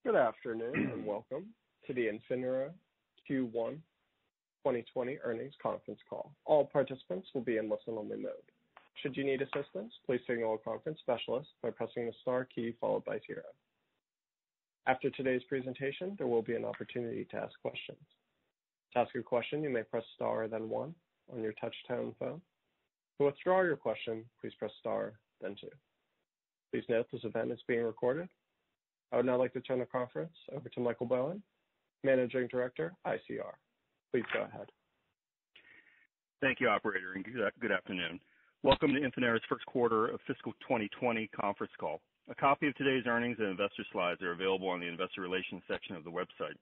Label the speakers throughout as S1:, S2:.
S1: Good afternoon and welcome to the Infinera Q1 2020 earnings conference call. All participants will be in listen-only mode. Should you need assistance, please signal a conference specialist by pressing the star key followed by 0. After today's presentation, there will be an opportunity to ask questions. To ask a question, you may press star then 1 on your touch-tone phone. To withdraw your question, please press star then 2. Please note this event is being recorded. I would now like to turn the conference over to Michael Bowen, Managing Director, ICR. Please go ahead.
S2: Thank you, operator, and good afternoon. Welcome to Infinera's first quarter of fiscal 2020 conference call. A copy of today's earnings and investor slides are available on the investor relations section of the website.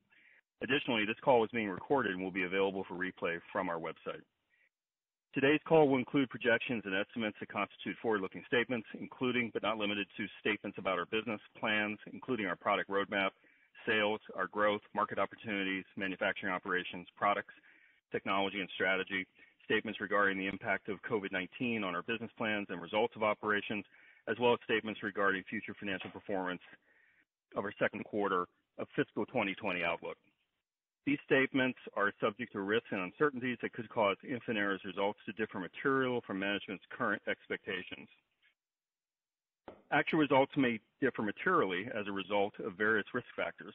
S2: Additionally, this call is being recorded and will be available for replay from our website. Today's call will include projections and estimates that constitute forward-looking statements, including but not limited to statements about our business plans, including our product roadmap, sales, our growth, market opportunities, manufacturing operations, products, technology, and strategy, statements regarding the impact of COVID-19 on our business plans and results of operations, as well as statements regarding future financial performance of our second quarter of fiscal 2020 outlook. These statements are subject to risks and uncertainties that could cause Infinera's results to differ materially from management's current expectations. Actual results may differ materially as a result of various risk factors,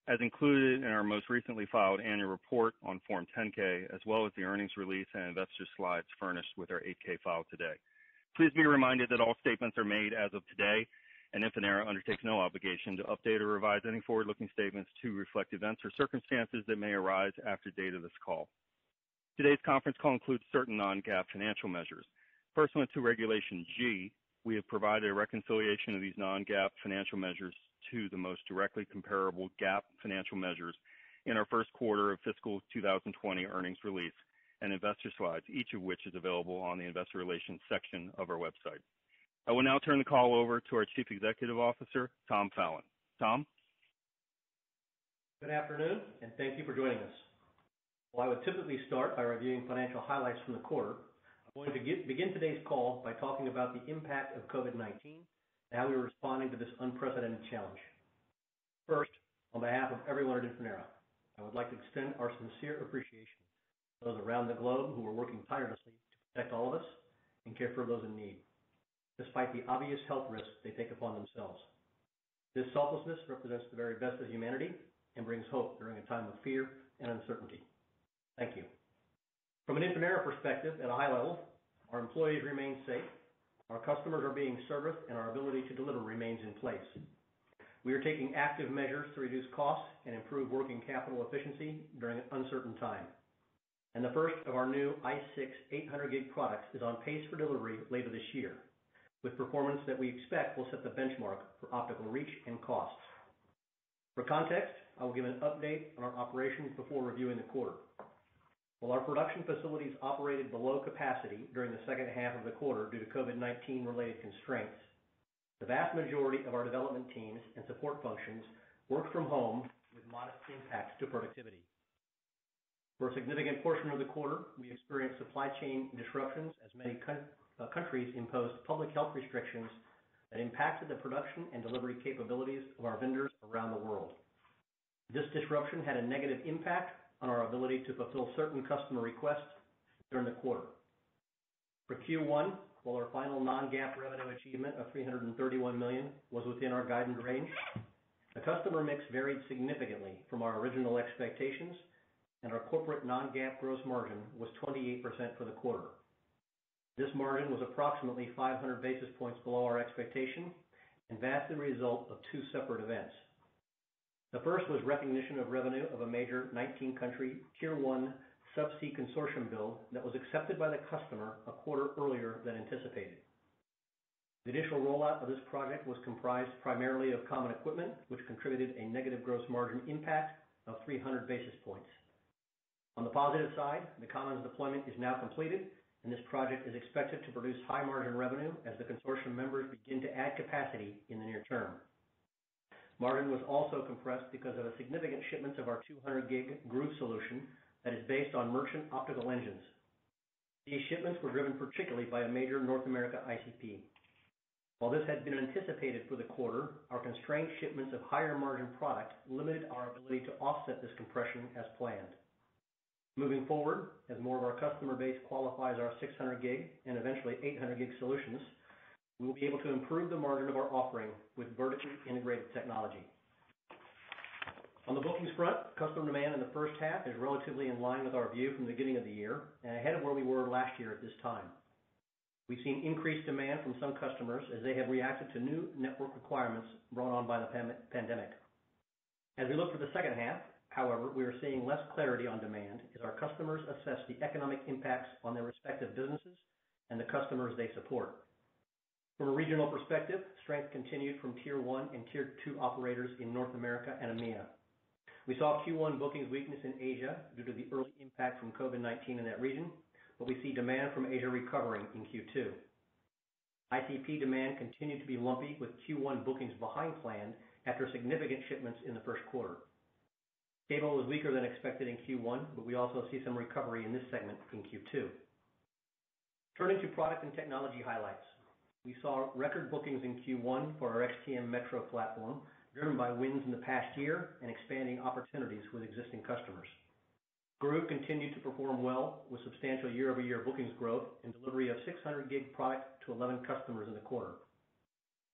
S2: as included in our most recently filed annual report on Form 10-K, as well as the earnings release and investor slides furnished with our 8-K file today. Please be reminded that all statements are made as of today, and Infinera undertakes no obligation to update or revise any forward-looking statements to reflect events or circumstances that may arise after the date of this call. Today's conference call includes certain non-GAAP financial measures. Pursuant to Regulation G, we have provided a reconciliation of these non-GAAP financial measures to the most directly comparable GAAP financial measures in our first quarter of fiscal 2020 earnings release and investor slides, each of which is available on the investor relations section of our website. I will now turn the call over to our Chief Executive Officer, Tom Fallon. Tom?
S3: Good afternoon, and thank you for joining us. While I would typically start by reviewing financial highlights from the quarter, I'm going to begin today's call by talking about the impact of COVID-19 and how we are responding to this unprecedented challenge. First, on behalf of everyone at Infinera, I would like to extend our sincere appreciation to those around the globe who are working tirelessly to protect all of us and care for those in need, despite the obvious health risks they take upon themselves. This selflessness represents the very best of humanity and brings hope during a time of fear and uncertainty. Thank you. From an Infinera perspective, at a high level, our employees remain safe, our customers are being serviced, and our ability to deliver remains in place. We are taking active measures to reduce costs and improve working capital efficiency during an uncertain time. And the first of our new i6 800G products is on pace for delivery later this year, with performance that we expect will set the benchmark for optical reach and costs. For context, I will give an update on our operations before reviewing the quarter. While our production facilities operated below capacity during the second half of the quarter due to COVID-19 related constraints, the vast majority of our development teams and support functions worked from home with modest impacts to productivity. For a significant portion of the quarter, we experienced supply chain disruptions as many countries imposed public health restrictions that impacted the production and delivery capabilities of our vendors around the world. This disruption had a negative impact on our ability to fulfill certain customer requests during the quarter. For Q1, while our final non-GAAP revenue achievement of $331 million was within our guidance range, the customer mix varied significantly from our original expectations, and our corporate non-GAAP gross margin was 28% for the quarter. This margin was approximately 500 basis points below our expectation and vastly the result of two separate events. The first was recognition of revenue of a major 19-country Tier 1 subsea consortium build that was accepted by the customer a quarter earlier than anticipated. The initial rollout of this project was comprised primarily of common equipment, which contributed a negative gross margin impact of 300 basis points. On the positive side, the commons deployment is now completed, and this project is expected to produce high-margin revenue as the consortium members begin to add capacity in the near term. Margin was also compressed because of a significant shipments of our 200G groove solution that is based on merchant optical engines. These shipments were driven particularly by a major North America ICP. While this had been anticipated for the quarter, our constrained shipments of higher margin product limited our ability to offset this compression as planned. Moving forward, as more of our customer base qualifies our 600 gig and eventually 800 gig solutions, we will be able to improve the margin of our offering with vertically integrated technology. On the bookings front, customer demand in the first half is relatively in line with our view from the beginning of the year and ahead of where we were last year at this time. We've seen increased demand from some customers as they have reacted to new network requirements brought on by the pandemic. As we look for the second half, however, we are seeing less clarity on demand as our customers assess the economic impacts on their respective businesses and the customers they support. From a regional perspective, strength continued from Tier 1 and Tier 2 operators in North America and EMEA. We saw Q1 bookings weakness in Asia due to the early impact from COVID-19 in that region, but we see demand from Asia recovering in Q2. ICP demand continued to be lumpy with Q1 bookings behind plan after significant shipments in the first quarter. Cable was weaker than expected in Q1, but we also see some recovery in this segment in Q2. Turning to product and technology highlights. We saw record bookings in Q1 for our XTM Metro platform, driven by wins in the past year and expanding opportunities with existing customers. Guru continued to perform well with substantial year-over-year bookings growth and delivery of 600 gig product to 11 customers in the quarter.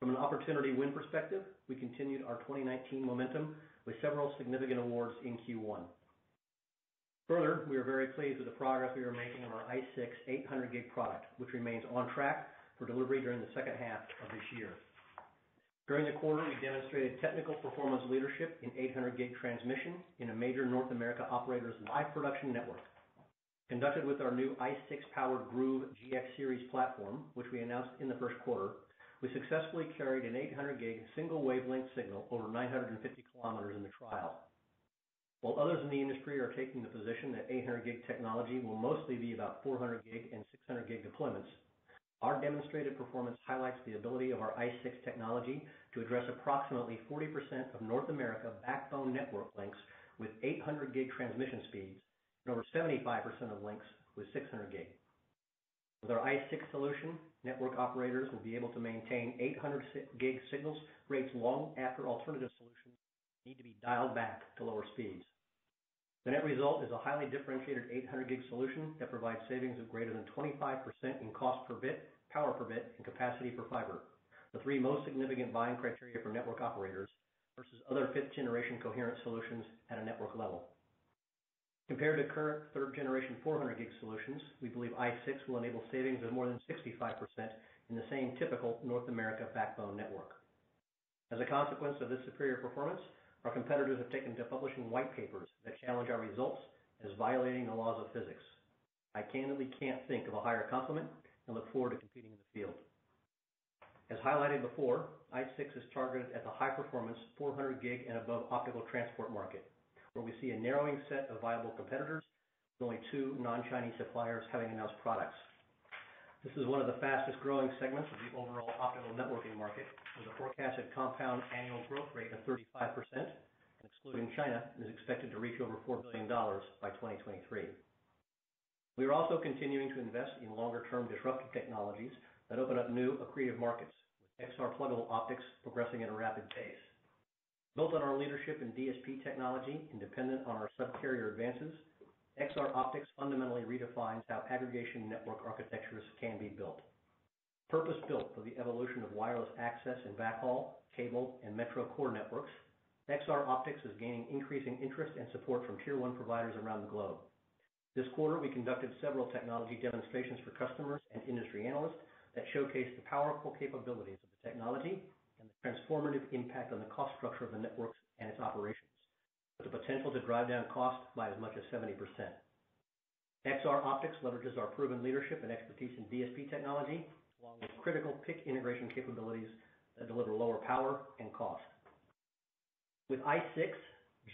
S3: From an opportunity win perspective, we continued our 2019 momentum with several significant awards in Q1. Further, we are very pleased with the progress we are making on our i6 800 gig product, which remains on track for delivery during the second half of this year. During the quarter, we demonstrated technical performance leadership in 800 gig transmission in a major North America operator's live production network. Conducted with our new i6-powered Groove GX series platform, which we announced in the first quarter, we successfully carried an 800 gig single wavelength signal over 950 kilometers in the trial. While others in the industry are taking the position that 800 gig technology will mostly be about 400 gig and 600 gig deployments, our demonstrated performance highlights the ability of our i6 technology to address approximately 40% of North America backbone network links with 800 gig transmission speeds and over 75% of links with 600 gig. With our i6 solution, network operators will be able to maintain 800 gig signals rates long after alternative solutions need to be dialed back to lower speeds. The net result is a highly differentiated 800 gig solution that provides savings of greater than 25% in cost per bit, power per bit, and capacity per fiber, the three most significant buying criteria for network operators versus other fifth generation coherent solutions at a network level. Compared to current third generation 400 gig solutions, we believe i6 will enable savings of more than 65% in the same typical North America backbone network. As a consequence of this superior performance, our competitors have taken to publishing white papers that challenge our results as violating the laws of physics. I candidly can't think of a higher compliment and look forward to competing in the field. As highlighted before, i6 is targeted at the high-performance 400 gig and above optical transport market, where we see a narrowing set of viable competitors, with only two non-Chinese suppliers having announced products. This is one of the fastest growing segments of the overall optical networking market, with a forecasted compound annual growth rate of 35%, and excluding China, is expected to reach over $4 billion by 2023. We are also continuing to invest in longer-term disruptive technologies that open up new accretive markets, with XR pluggable optics progressing at a rapid pace. Built on our leadership in DSP technology and dependent on our subcarrier advances, XR optics fundamentally redefines how aggregation network architectures can be built. Purpose-built for the evolution of wireless access and backhaul, cable, and metro core networks, XR optics is gaining increasing interest and support from Tier 1 providers around the globe. This quarter, we conducted several technology demonstrations for customers and industry analysts that showcase the powerful capabilities of the technology and the transformative impact on the cost structure of the networks and its operations, with the potential to drive down cost by as much as 70%. XR optics leverages our proven leadership and expertise in DSP technology, along with critical PIC integration capabilities that deliver lower power and cost. With i6,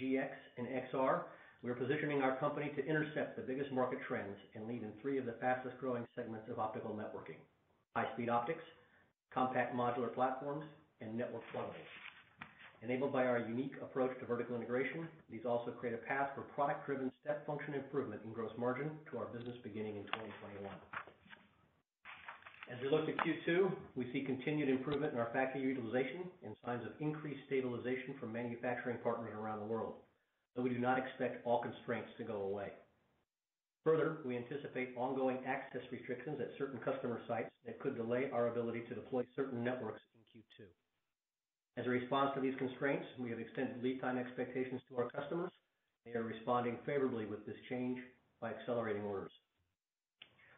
S3: GX, and XR, we are positioning our company to intercept the biggest market trends and lead in three of the fastest growing segments of optical networking: high-speed optics, compact modular platforms, and network pluggables. Enabled by our unique approach to vertical integration, these also create a path for product-driven step function improvement in gross margin to our business beginning in 2021. As we look to Q2, we see continued improvement in our factory utilization and signs of increased stabilization from manufacturing partners around the world, though we do not expect all constraints to go away. Further, we anticipate ongoing access restrictions at certain customer sites that could delay our ability to deploy certain networks in Q2. As a response to these constraints, we have extended lead time expectations to our customers. They are responding favorably with this change by accelerating orders.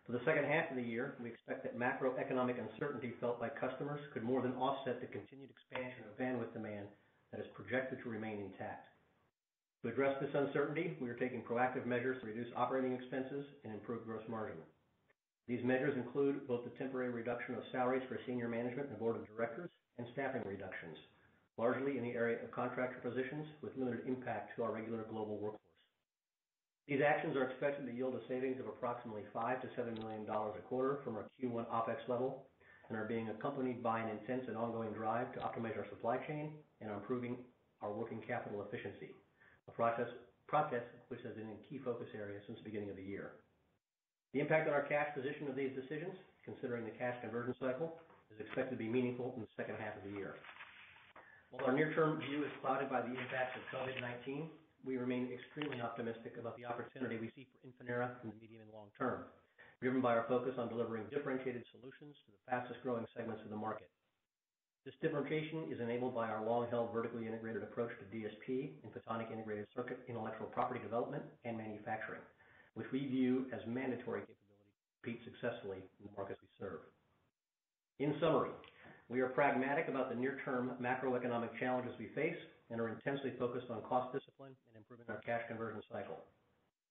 S3: For the second half of the year, we expect that macroeconomic uncertainty felt by customers could more than offset the continued expansion of bandwidth demand that is projected to remain intact. To address this uncertainty, we are taking proactive measures to reduce operating expenses and improve gross margin. These measures include both the temporary reduction of salaries for senior management and board of directors and staffing reductions, largely in the area of contractor positions with limited impact to our regular global workforce. These actions are expected to yield a savings of approximately $5 to $7 million a quarter from our Q1 OPEX level and are being accompanied by an intense and ongoing drive to optimize our supply chain and improving our working capital efficiency, a process which has been a key focus area since the beginning of the year. The impact on our cash position of these decisions, considering the cash conversion cycle, is expected to be meaningful in the second half of the year. While our near-term view is clouded by the impacts of COVID-19, we remain extremely optimistic about the opportunity we see for Infinera in the medium and long term, driven by our focus on delivering differentiated solutions to the fastest-growing segments of the market. This differentiation is enabled by our long-held vertically integrated approach to DSP and photonic integrated circuit intellectual property development and manufacturing, which we view as mandatory capability to compete successfully in the markets we serve. In summary, we are pragmatic about the near-term macroeconomic challenges we face and are intensely focused on cost discipline and improving our cash conversion cycle.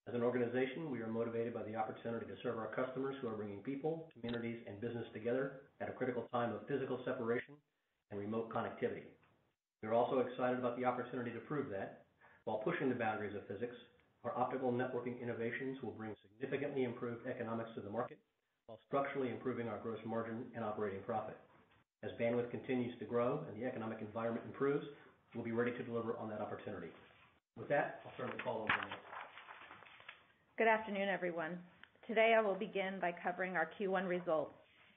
S3: As an organization, we are motivated by the opportunity to serve our customers who are bringing people, communities, and business together at a critical time of physical separation and remote connectivity. We are also excited about the opportunity to prove that, while pushing the boundaries of physics, our optical networking innovations will bring significantly improved economics to the market while structurally improving our gross margin and operating profit. As bandwidth continues to grow and the economic environment improves, we'll be ready to deliver on that opportunity. With that, I'll turn the call over to Nancy.
S4: Good afternoon, everyone. Today I will begin by covering our Q1 results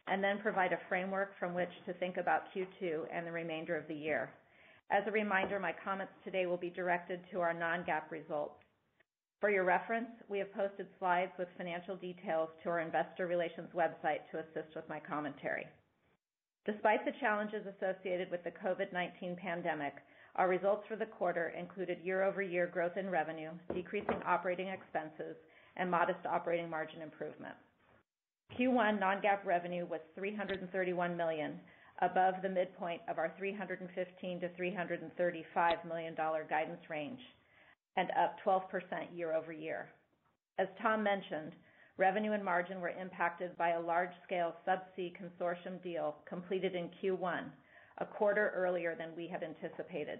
S4: and then provide a framework from which to think about Q2 and the remainder of the year. As a reminder, my comments today will be directed to our non-GAAP results. For your reference, we have posted slides with financial details to our investor relations website to assist with my commentary. Despite the challenges associated with the COVID-19 pandemic, our results for the quarter included year-over-year growth in revenue, decreasing operating expenses, and modest operating margin improvement. Q1 non-GAAP revenue was $331 million, above the midpoint of our $315 to $335 million guidance range, and up 12% year-over-year. As Tom mentioned, revenue and margin were impacted by a large-scale subsea consortium deal completed in Q1, a quarter earlier than we had anticipated.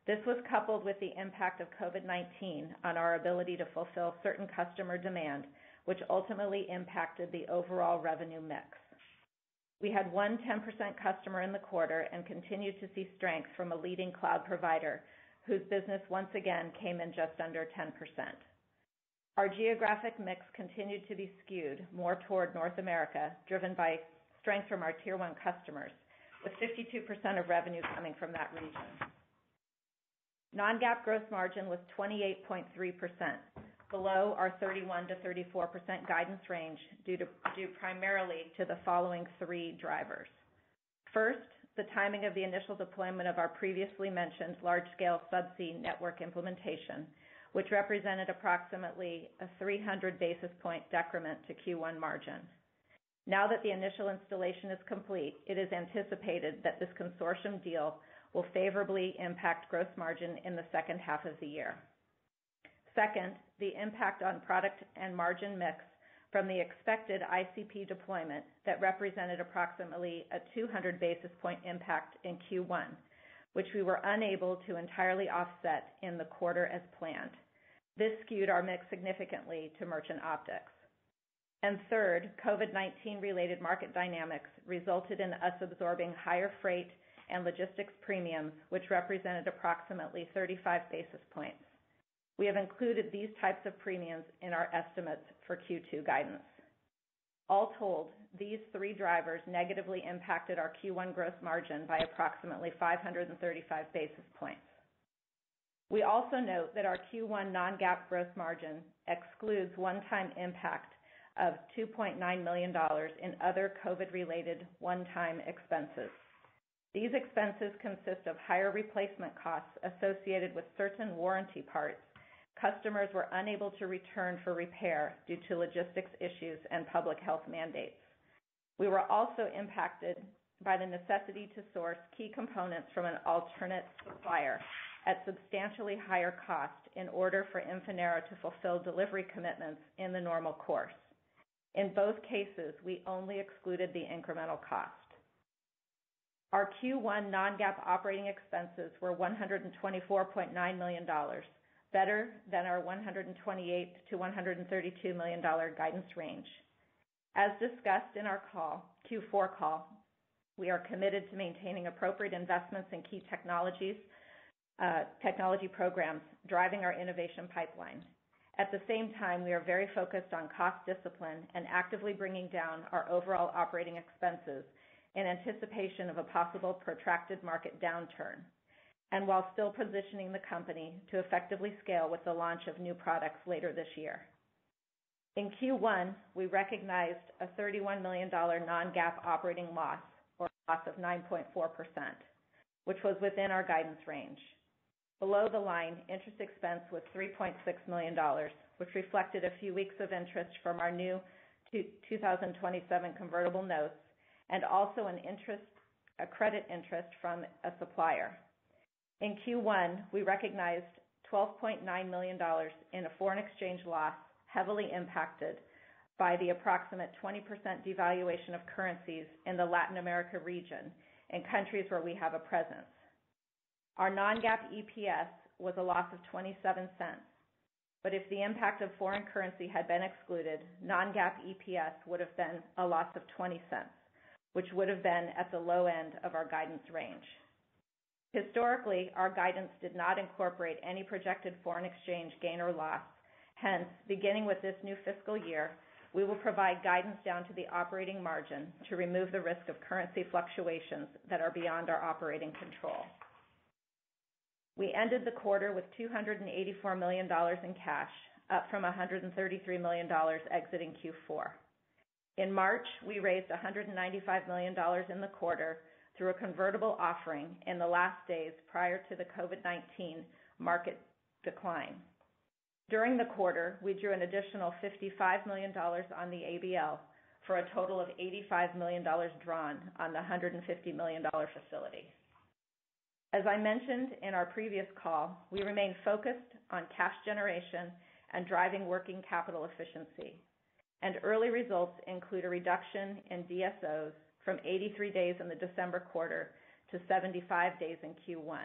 S4: This was coupled with the impact of COVID-19 on our ability to fulfill certain customer demand, which ultimately impacted the overall revenue mix. We had one 10% customer in the quarter and continued to see strength from a leading cloud provider whose business once again came in just under 10%. Our geographic mix continued to be skewed more toward North America, driven by strength from our Tier 1 customers, with 52% of revenue coming from that region. Non-GAAP gross margin was 28.3%, below our 31 to 34% guidance range due primarily to the following three drivers. First, the timing of the initial deployment of our previously mentioned large-scale subsea network implementation, which represented approximately a 300 basis point decrement to Q1 margin. Now that the initial installation is complete, it is anticipated that this consortium deal will favorably impact gross margin in the second half of the year. Second, the impact on product and margin mix from the expected ICP deployment that represented approximately a 200 basis point impact in Q1, which we were unable to entirely offset in the quarter as planned. This skewed our mix significantly to merchant optics. And third, COVID-19 related market dynamics resulted in us absorbing higher freight and logistics premiums, which represented approximately 35 basis points. We have included these types of premiums in our estimates for Q2 guidance. All told, these three drivers negatively impacted our Q1 gross margin by approximately 535 basis points. We also note that our Q1 non-GAAP gross margin excludes one-time impact of $2.9 million in other COVID-related one-time expenses. These expenses consist of higher replacement costs associated with certain warranty parts customers were unable to return for repair due to logistics issues and public health mandates. We were also impacted by the necessity to source key components from an alternate supplier at substantially higher cost in order for Infinera to fulfill delivery commitments in the normal course. In both cases, we only excluded the incremental cost. Our Q1 non-GAAP operating expenses were $124.9 million, better than our $128 to $132 million guidance range. As discussed in our Q4 call, we are committed to maintaining appropriate investments in key technology programs driving our innovation pipeline. At the same time, we are very focused on cost discipline and actively bringing down our overall operating expenses in anticipation of a possible protracted market downturn, and while still positioning the company to effectively scale with the launch of new products later this year. In Q1, we recognized a $31 million non-GAAP operating loss, or a loss of 9.4%, which was within our guidance range. Below the line, interest expense was $3.6 million, which reflected a few weeks of interest from our new 2027 convertible notes and also a credit interest from a supplier. In Q1, we recognized $12.9 million in a foreign exchange loss, heavily impacted by the approximate 20% devaluation of currencies in the Latin America region and countries where we have a presence. Our non-GAAP EPS was a loss of 27 cents, but if the impact of foreign currency had been excluded, non-GAAP EPS would have been a loss of 20 cents, which would have been at the low end of our guidance range. Historically, our guidance did not incorporate any projected foreign exchange gain or loss. Hence, beginning with this new fiscal year, we will provide guidance down to the operating margin to remove the risk of currency fluctuations that are beyond our operating control. We ended the quarter with $284 million in cash, up from $133 million exiting Q4. In March, we raised $195 million in the quarter through a convertible offering in the last days prior to the COVID-19 market decline. During the quarter, we drew an additional $55 million on the ABL for a total of $85 million drawn on the $150 million facility. As I mentioned in our previous call, we remain focused on cash generation and driving working capital efficiency. And early results include a reduction in DSOs from 83 days in the December quarter to 75 days in Q1.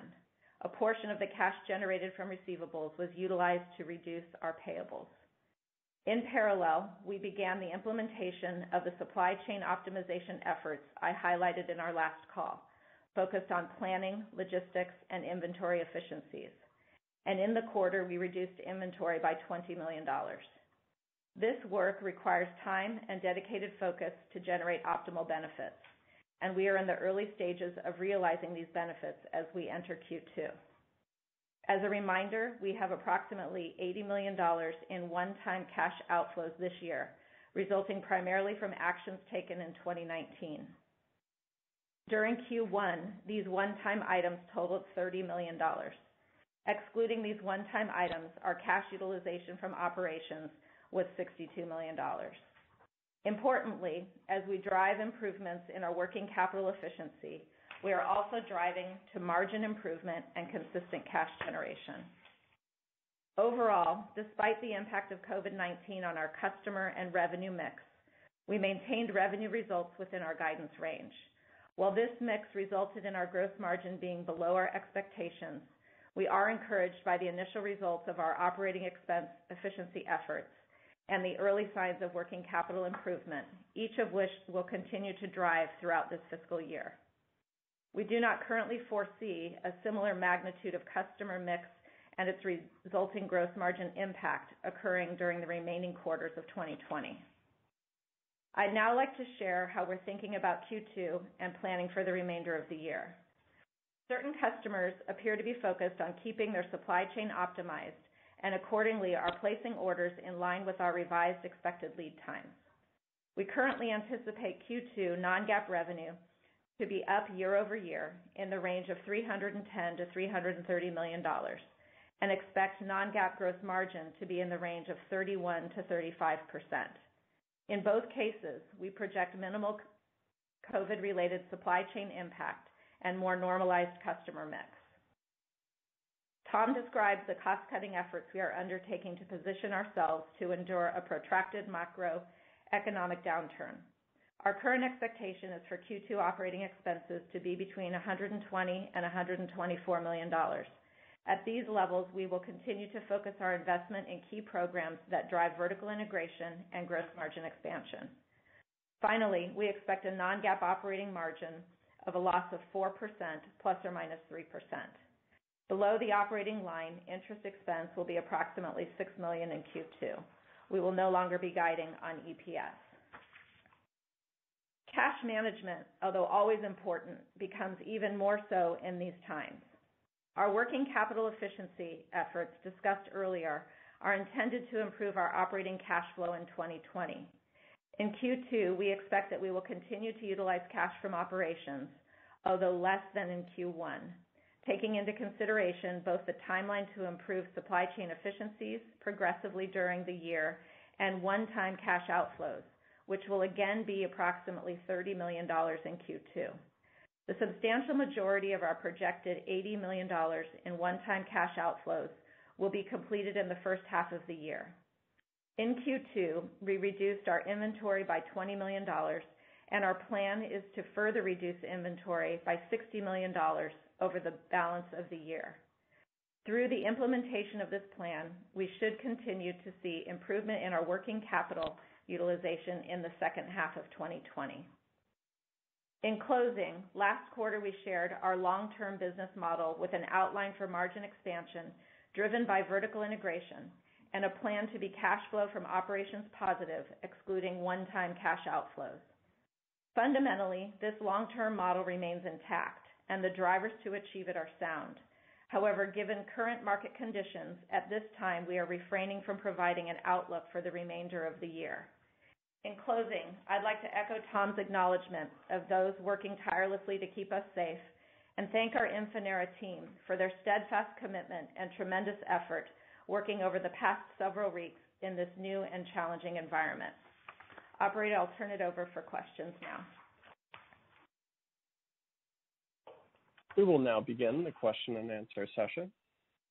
S4: A portion of the cash generated from receivables was utilized to reduce our payables. In parallel, we began the implementation of the supply chain optimization efforts I highlighted in our last call, focused on planning, logistics, and inventory efficiencies. And in the quarter, we reduced inventory by $20 million. This work requires time and dedicated focus to generate optimal benefits, and we are in the early stages of realizing these benefits as we enter Q2. As a reminder, we have approximately $80 million in one-time cash outflows this year, resulting primarily from actions taken in 2019. During Q1, these one-time items totaled $30 million. Excluding these one-time items, our cash utilization from operations was $62 million. Importantly, as we drive improvements in our working capital efficiency, we are also driving to margin improvement and consistent cash generation. Overall, despite the impact of COVID-19 on our customer and revenue mix, we maintained revenue results within our guidance range. While this mix resulted in our gross margin being below our expectations, we are encouraged by the initial results of our operating expense efficiency efforts and the early signs of working capital improvement, each of which will continue to drive throughout this fiscal year. We do not currently foresee a similar magnitude of customer mix and its resulting gross margin impact occurring during the remaining quarters of 2020. I'd now like to share how we're thinking about Q2 and planning for the remainder of the year. Certain customers appear to be focused on keeping their supply chain optimized and accordingly are placing orders in line with our revised expected lead times. We currently anticipate Q2 non-GAAP revenue to be up year over year in the range of $310 to $330 million and expect non-GAAP gross margin to be in the range of 31 to 35%. In both cases, we project minimal COVID-related supply chain impact and more normalized customer mix. Tom described the cost-cutting efforts we are undertaking to position ourselves to endure a protracted macroeconomic downturn. Our current expectation is for Q2 operating expenses to be between $120 and $124 million. At these levels, we will continue to focus our investment in key programs that drive vertical integration and gross margin expansion. Finally, we expect a non-GAAP operating margin of a loss of 4% plus or minus 3%. Below the operating line, interest expense will be approximately $6 million in Q2. We will no longer be guiding on EPS. Cash management, although always important, becomes even more so in these times. Our working capital efficiency efforts discussed earlier are intended to improve our operating cash flow in 2020. In Q2, we expect that we will continue to utilize cash from operations, although less than in Q1, taking into consideration both the timeline to improve supply chain efficiencies progressively during the year and one-time cash outflows, which will again be approximately $30 million in Q2. The substantial majority of our projected $80 million in one-time cash outflows will be completed in the first half of the year. In Q2, we reduced our inventory by $20 million, and our plan is to further reduce inventory by $60 million over the balance of the year. Through the implementation of this plan, we should continue to see improvement in our working capital utilization in the second half of 2020. In closing, last quarter we shared our long-term business model with an outline for margin expansion driven by vertical integration and a plan to be cash flow from operations positive, excluding one-time cash outflows. Fundamentally, this long-term model remains intact, and the drivers to achieve it are sound. However, given current market conditions, at this time we are refraining from providing an outlook for the remainder of the year. In closing, I'd like to echo Tom's acknowledgement of those working tirelessly to keep us safe and thank our Infinera team for their steadfast commitment and tremendous effort working over the past several weeks in this new and challenging environment. Operator, I'll turn it over for questions now.
S1: We will now begin the question and answer session.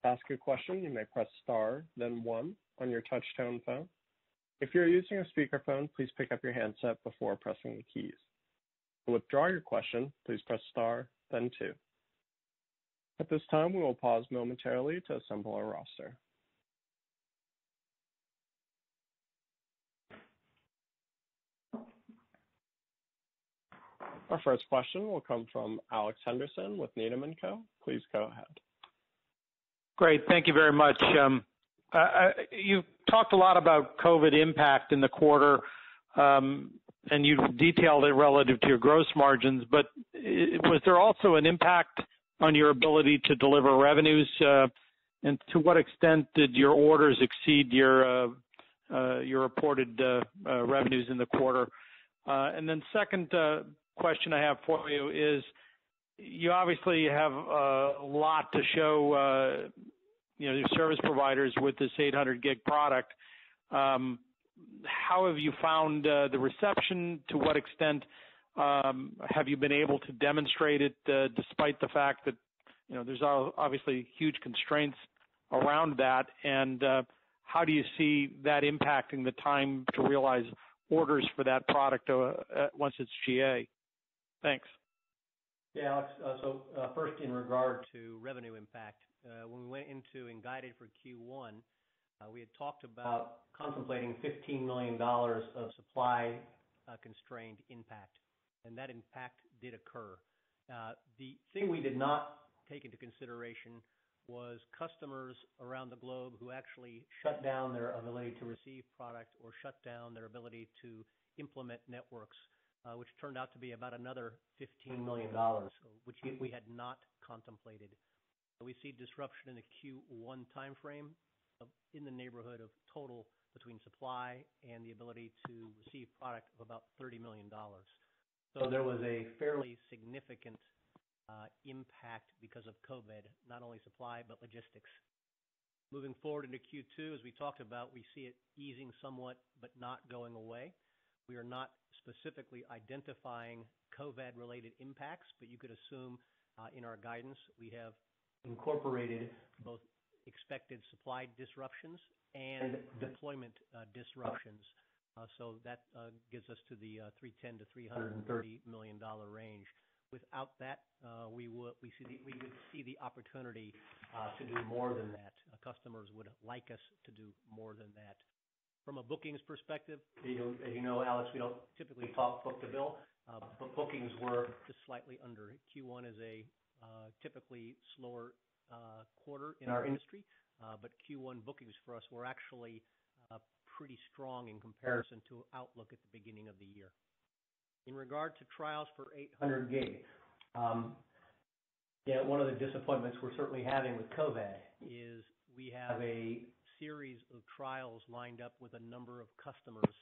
S1: To ask a question, you may press star, then 1 on your touch-tone phone. If you're using a speakerphone, please pick up your handset before pressing the keys. To withdraw your question, please press star, then 2. At this time, we will pause momentarily to assemble our roster. Our first question will come from Alex Henderson with Needham & Co. Please go ahead.
S5: Great. Thank you very much. You've talked a lot about COVID impact in the quarter, and you detailed it relative to your gross margins, but was there also an impact on your ability to deliver revenues? And to what extent did your orders exceed your reported revenues in the quarter? And then second question I have for you is, you obviously have a lot to show your service providers with this 800 gig product. How have you found the reception? To what extent have you been able to demonstrate it despite the fact that there's obviously huge constraints around that? And how do you see that impacting the time to realize orders for that product once it's GA? Thanks.
S3: Yeah, Alex. So first, in regard to revenue impact, when we went into and guided for Q1, we had talked about contemplating $15 million of supply constrained impact, and that impact did occur. The thing we did not take into consideration was customers around the globe who actually shut down their ability to receive product or shut down their ability to implement networks, which turned out to be about another $15 million, which we had not contemplated. We see disruption in the Q1 timeframe in the neighborhood of total between supply and the ability to receive product of about $30 million. So there was a fairly significant impact because of COVID, not only supply, but logistics. Moving forward into Q2, as we talked about, we see it easing somewhat, but not going away. We are not specifically identifying COVID-related impacts, but you could assume in our guidance we have incorporated both expected supply disruptions and deployment disruptions. So that gives us to the $310 to $330 million range. Without that, we would see the opportunity to do more than that. Customers would like us to do more than that. From a bookings perspective, as you know, Alex, we don't typically talk book-to-bill, but bookings were just slightly under. Q1 is a typically slower quarter in our industry, but Q1 bookings for us were actually pretty strong in comparison to outlook at the beginning of the year. In regard to trials for 800 gig, one of the disappointments we're certainly having with COVID is we have a series of trials lined up with a number of customers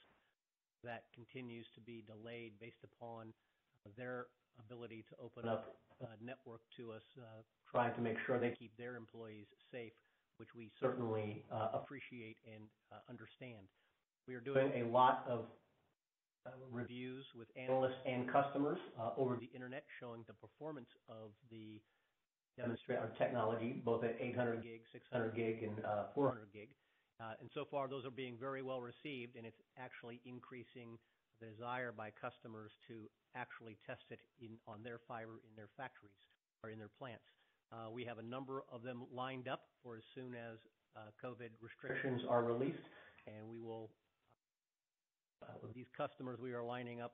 S3: that continues to be delayed based upon their ability to open up a network to us, trying to make sure they keep their employees safe, which we certainly appreciate and understand. We are doing a lot of reviews with analysts and customers over the internet showing the performance of the demonstrator technology, both at 800 gig, 600 gig, and 400 gig. And so far, those are being very well received, and it's actually increasing the desire by customers to actually test it on their fiber in their factories or in their plants. We have a number of them lined up for as soon as COVID restrictions are released, and we will, with these customers we are lining up,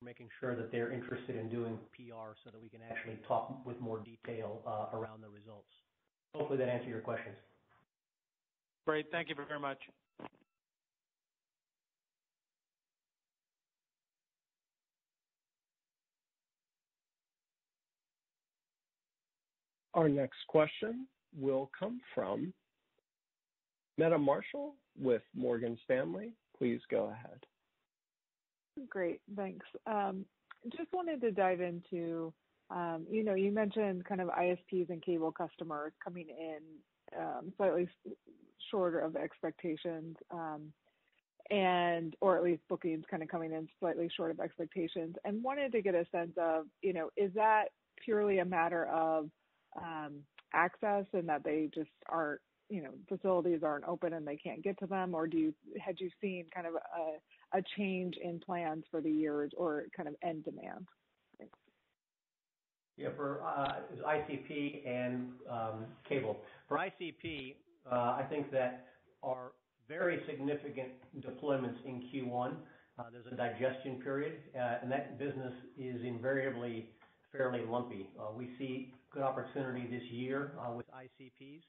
S3: making sure that they're interested in doing PR so that we can actually talk with more detail around the results. Hopefully that answers your questions.
S5: Great. Thank you very much.
S1: Our next question will come from Meta Marshall with Morgan Stanley. Please go ahead.
S6: Great, thanks. Just wanted to dive into, you mentioned kind of ISPs and cable customers coming in slightly shorter of expectations, or at least bookings kind of coming in slightly short of expectations, and wanted to get a sense of, is that purely a matter of access and that they just aren't, facilities aren't open and they can't get to them, or had you seen kind of a change in plans for the years or kind of end demand? Thanks.
S3: Yeah, for ICP and cable. For ICP, I think that our very significant deployments in Q1, there's a digestion period, and that business is invariably fairly lumpy. We see good opportunity this year with ICPs,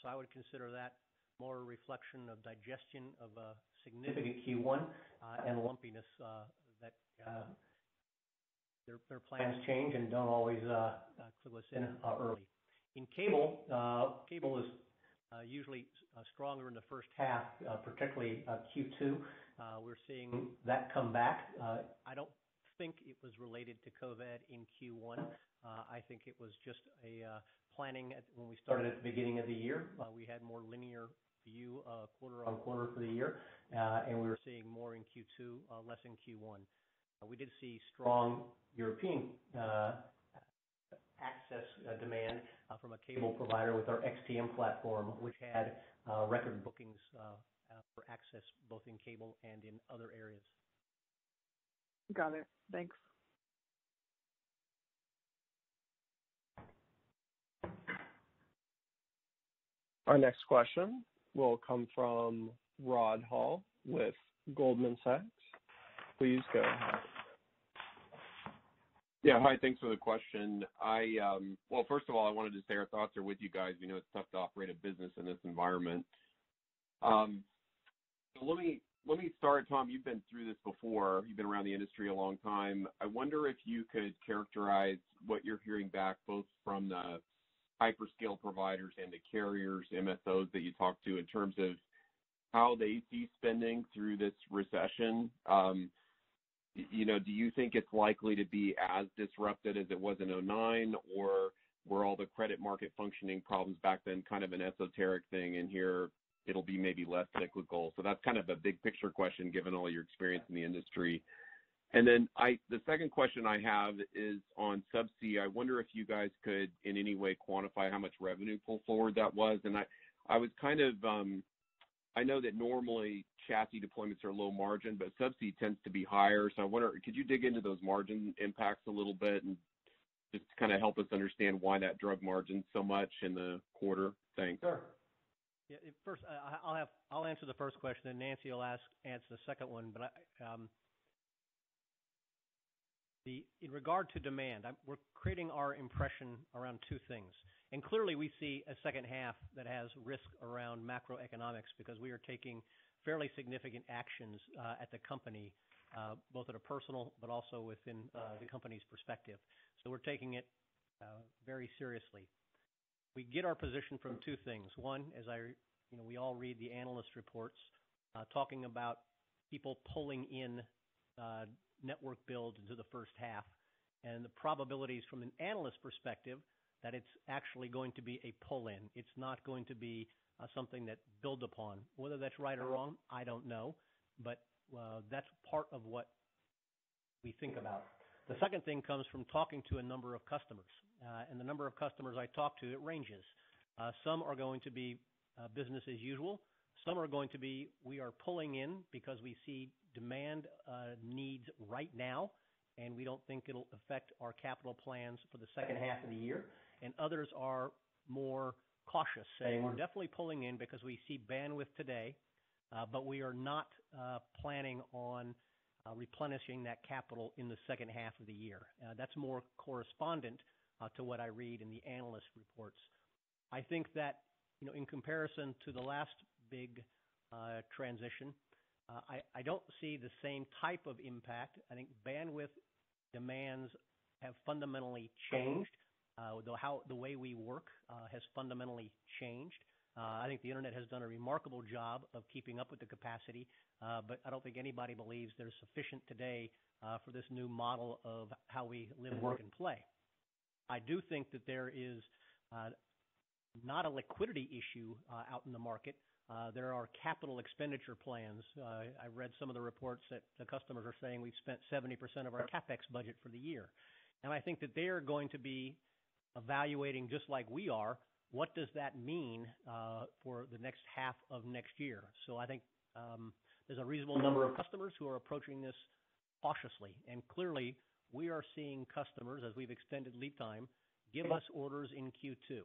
S3: so I would consider that more a reflection of digestion of a significant Q1 and lumpiness that their plans change and don't always clue us in early. In cable, cable is usually stronger in the first half, particularly Q2. We're seeing that come back. I don't think it was related to COVID in Q1. I think it was just a planning when we started at the beginning of the year. We had more linear view quarter on quarter for the year, and we were seeing more in Q2, less in Q1. We did see strong European access demand from a cable provider with our XTM platform, which had record bookings for access both in cable and in other areas.
S6: Got it. Thanks.
S1: Our next question will come from Rod Hall with Goldman Sachs. Please go ahead.
S7: Yeah, hi, thanks for the question. Well, first of all, I wanted to say our thoughts are with you guys. We know it's tough to operate a business in this environment. So let me start, Tom. You've been through this before. You've been around the industry a long time. I wonder if you could characterize what you're hearing back both from the hyperscale providers and the carriers, MSOs that you talk to in terms of how they see spending through this recession. Do you think it's likely to be as disrupted as it was in '09, or were all the credit market functioning problems back then kind of an esoteric thing, and here it'll be maybe less cyclical? So that's kind of a big picture question given all your experience in the industry. And then the second question I have is on Subsea. I wonder if you guys could in any way quantify how much revenue pull forward that was. And I was kind of I know that normally chassis deployments are low margin, but Subsea tends to be higher. So I wonder, could you dig into those margin impacts a little bit and just kind of help us understand why that drug margin so much in the quarter? Thanks.
S3: Sure. Yeah, first, I'll answer the first question, and Nancy will answer the second one. But in regard to demand, we're creating our impression around two things. And clearly we see a second half that has risk around macroeconomics because we are taking fairly significant actions at the company, both at a personal but also within the company's perspective. So we're taking it very seriously. We get our position from two things. One, we all read the analyst reports talking about people pulling in network build into the first half, and the probabilities from an analyst perspective that it's actually going to be a pull-in. It's not going to be something that build upon. Whether that's right or wrong, I don't know, but that's part of what we think about. The second thing comes from talking to a number of customers, and the number of customers I talk to, it ranges. Some are going to be business as usual. Some are going to be, we are pulling in because we see demand needs right now, and we don't think it'll affect our capital plans for the second half of the year. And others are more cautious, saying we're definitely pulling in because we see bandwidth today, but we are not planning on replenishing that capital in the second half of the year. That's more correspondent to what I read in the analyst reports. I think that, in comparison to the last big transition, I don't see the same type of impact. I think bandwidth demands have fundamentally changed. The way we work has fundamentally changed. I think the internet has done a remarkable job of keeping up with the capacity, but I don't think anybody believes there's sufficient today for this new model of how we live, work, and play. I do think that there is not a liquidity issue out in the market. There are capital expenditure plans. I read some of the reports that the customers are saying we've spent 70% of our CapEx budget for the year. And I think that they are going to be evaluating, just like we are, what does that mean for the next half of next year. So I think there's a reasonable number of customers who are approaching this cautiously. And clearly, we are seeing customers, as we've extended lead time, give us orders in Q2.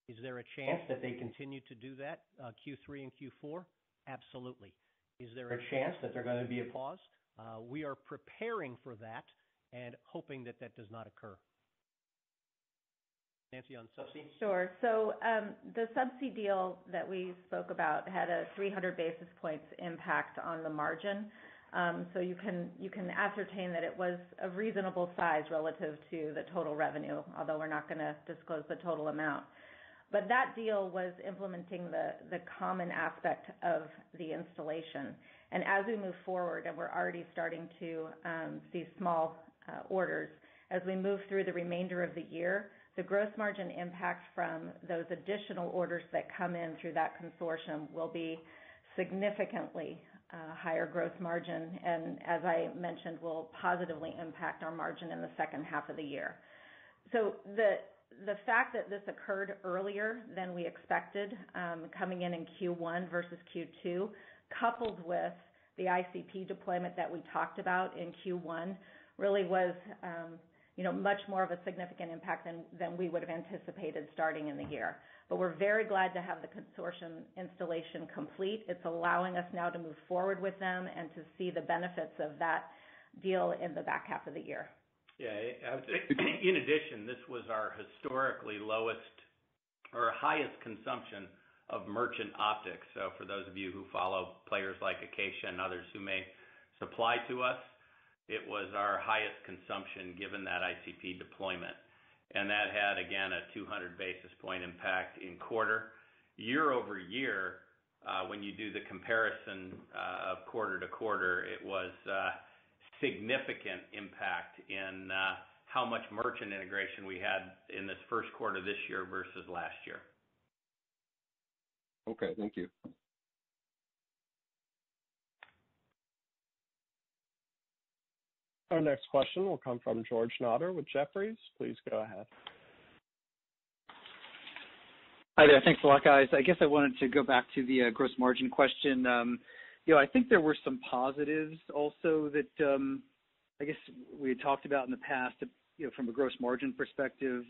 S3: Is there a chance that they continue to do that Q3 and Q4? Absolutely. Is there a chance that there's going to be a pause? We are preparing for that and hoping that that does not occur. Nancy, on Subsea?
S4: Sure. So the Subsea deal that we spoke about had a 300 basis points impact on the margin. So you can ascertain that it was a reasonable size relative to the total revenue, although we're not going to disclose the total amount. But that deal was implementing the common aspect of the installation. And as we move forward, and we're already starting to see small orders, as we move through the remainder of the year, the gross margin impact from those additional orders that come in through that consortium will be significantly higher gross margin, and as I mentioned, will positively impact our margin in the second half of the year. So the fact that this occurred earlier than we expected, coming in Q1 versus Q2, coupled with the ICP deployment that we talked about in Q1, really was much more of a significant impact than we would have anticipated starting in the year. But we're very glad to have the consortium installation complete. It's allowing us now to move forward with them and to see the benefits of that deal in the back half of the year.
S8: Yeah, in addition, this was our historically lowest or highest consumption of merchant optics. So for those of you who follow players like Acacia and others who may supply to us, it was our highest consumption given that ICP deployment. And that had, again, a 200 basis point impact in quarter. Year over year, when you do the comparison of quarter to quarter, it was significant impact in how much merchant integration we had in this first quarter this year versus last year.
S7: Okay, thank you.
S1: Our next question will come from George Notter with Jefferies. Please go ahead.
S9: Hi there. Thanks a lot, guys. I guess I wanted to go back to the gross margin question. I think there were some positives also that I guess we had talked about in the past, from a gross margin perspective.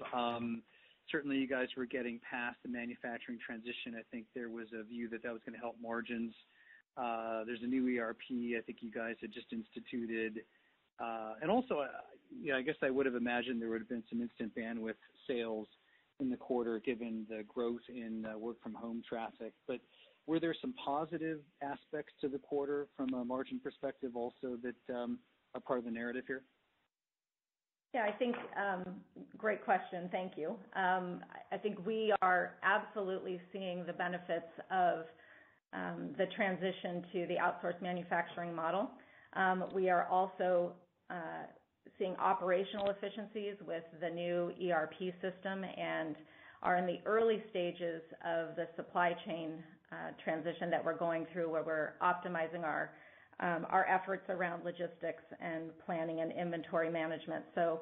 S9: Certainly you guys were getting past the manufacturing transition. I think there was a view that was going to help margins. There's a new ERP I think you guys had just instituted. And also, I guess I would have imagined there would have been some instant bandwidth sales in the quarter given the growth in work from home traffic. But were there some positive aspects to the quarter from a margin perspective also that are part of the narrative here?
S4: Yeah, I think, great question. Thank you. I think we are absolutely seeing the benefits of the transition to the outsourced manufacturing model. We are also seeing operational efficiencies with the new ERP system and are in the early stages of the supply chain transition that we're going through, where we're optimizing our efforts around logistics and planning and inventory management. So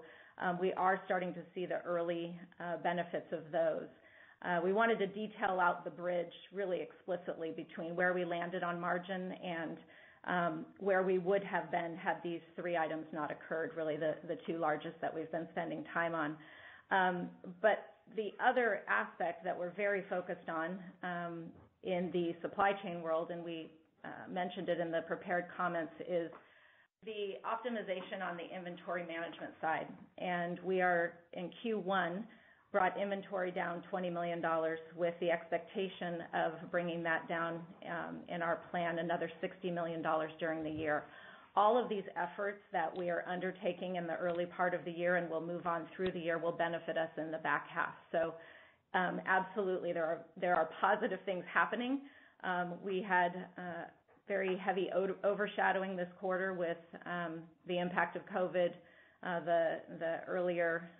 S4: we are starting to see the early benefits of those. We wanted to detail out the bridge really explicitly between where we landed on margin and where we would have been had these three items not occurred, really the two largest that we've been spending time on. But the other aspect that we're very focused on in the supply chain world, and we mentioned it in the prepared comments, is the optimization on the inventory management side. And we are in Q1 brought inventory down $20 million with the expectation of bringing that down in our plan another $60 million during the year. All of these efforts that we are undertaking in the early part of the year and will move on through the year will benefit us in the back half. So absolutely there are positive things happening. We had very heavy overshadowing this quarter with the impact of COVID, the earlier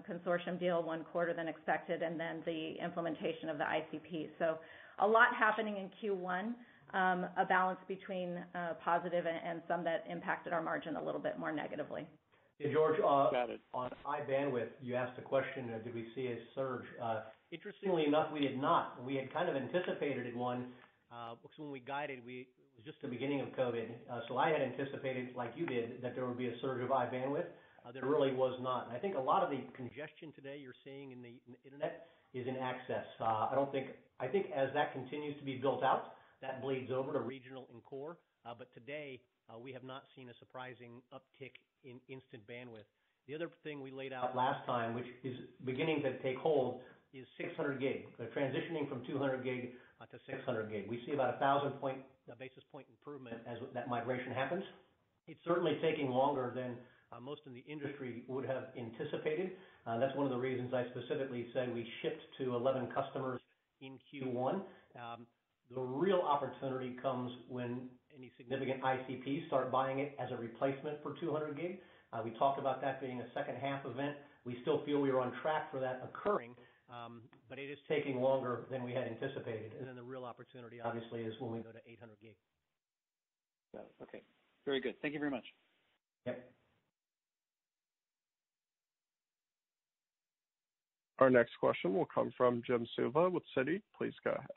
S4: consortium deal 1 quarter than expected, and then the implementation of the ICP. So a lot happening in Q1, a balance between positive and some that impacted our margin a little bit more negatively.
S3: Hey, George, on high bandwidth, you asked the question, did we see a surge? Interestingly enough, we did not. We had kind of anticipated one because when we guided, it was just the beginning of COVID. So I had anticipated, like you did, that there would be a surge of high bandwidth. There really was not. And I think a lot of the congestion today you're seeing in the internet is in access. I think as that continues to be built out, that bleeds over to regional and core. But today, we have not seen a surprising uptick in instant bandwidth. The other thing we laid out last time, which is beginning to take hold, is 600 gig. Transitioning from 200 gig to 600 gig. We see about 1,000 basis point improvement as that migration happens. It's certainly taking longer than most in the industry would have anticipated. That's one of the reasons I specifically said we shipped to 11 customers in Q1. The real opportunity comes when any significant ICPs start buying it as a replacement for 200 gig. We talked about that being a second half event. We still feel we are on track for that occurring, but it is taking longer than we had anticipated. And then the real opportunity, obviously, is when we go to 800 gig.
S9: Okay. Very good. Thank you very much.
S3: Yep.
S1: Our next question will come from Jim Suva with Citi. Please go ahead.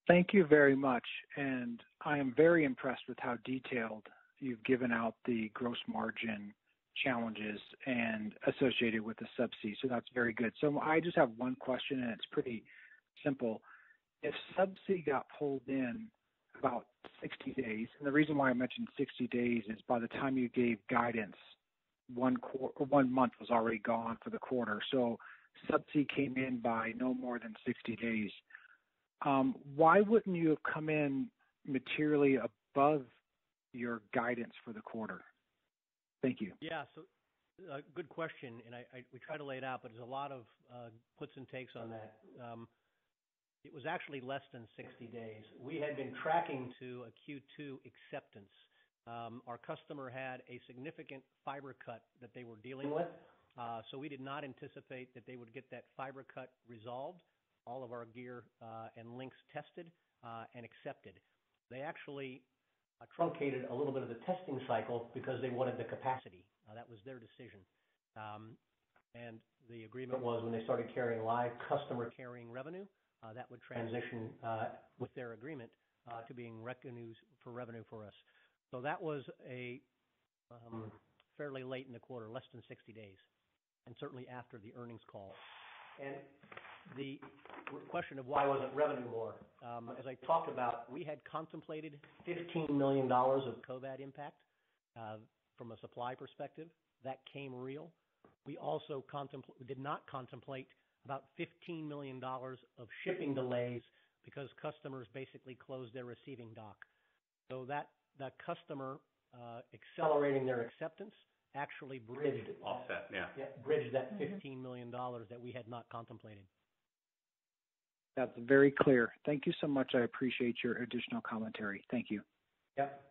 S10: Thank you very much. And I am very impressed with how detailed you've given out the gross margin challenges and associated with the subsea. So that's very good. So I just have one question, and it's pretty simple. If subsea got pulled in about 60 days, and the reason why I mentioned 60 days is by the time you gave guidance 1 month was already gone for the quarter. So subsea came in by no more than 60 days. Why wouldn't you have come in materially above your guidance for the quarter? Thank you.
S3: Yeah, so good question, and we try to lay it out, but there's a lot of puts and takes on that. It was actually less than 60 days. We had been tracking to a Q2 acceptance. Our customer had a significant fiber cut that they were dealing with, so we did not anticipate that they would get that fiber cut resolved, all of our gear and links tested and accepted. They actually truncated a little bit of the testing cycle because they wanted the capacity. That was their decision. And the agreement was when they started carrying live customer carrying revenue, that would transition with their agreement to being revenue for us. So that was a fairly late in the quarter, less than 60 days, and certainly after the earnings call. And the question of why wasn't revenue more, as I talked about, we had contemplated $15 million of COVID impact from a supply perspective. That came real. We also did not contemplate about $15 million of shipping delays because customers basically closed their receiving dock. So that customer accelerating their acceptance actually bridged bridged that $15 million that we had not contemplated.
S10: That's very clear. Thank you so much. I appreciate your additional commentary. Thank you.
S3: Yep.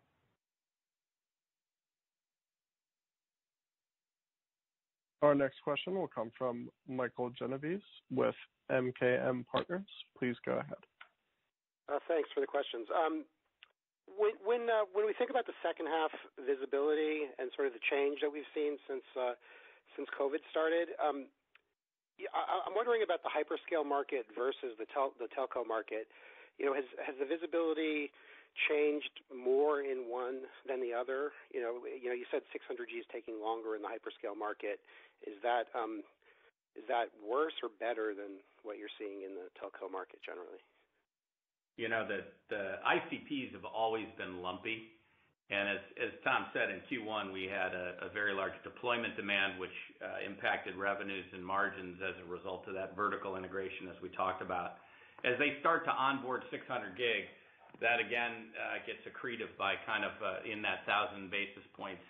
S1: Our next question will come from Michael Genovese with MKM Partners. Please go ahead.
S11: Thanks for the questions. When we think about the second half visibility and sort of the change that we've seen since COVID started, I'm wondering about the hyperscale market versus the telco market. You know, has the visibility changed more in one than the other? You said 600G is taking longer in the hyperscale market. Is that worse or better than what you're seeing in the telco market generally?
S8: You know, the ICPs have always been lumpy. And as Tom said, in Q1, we had a very large deployment demand, which impacted revenues and margins as a result of that vertical integration, as we talked about. As they start to onboard 600 gig, that again gets accretive by kind of in that 1,000 basis points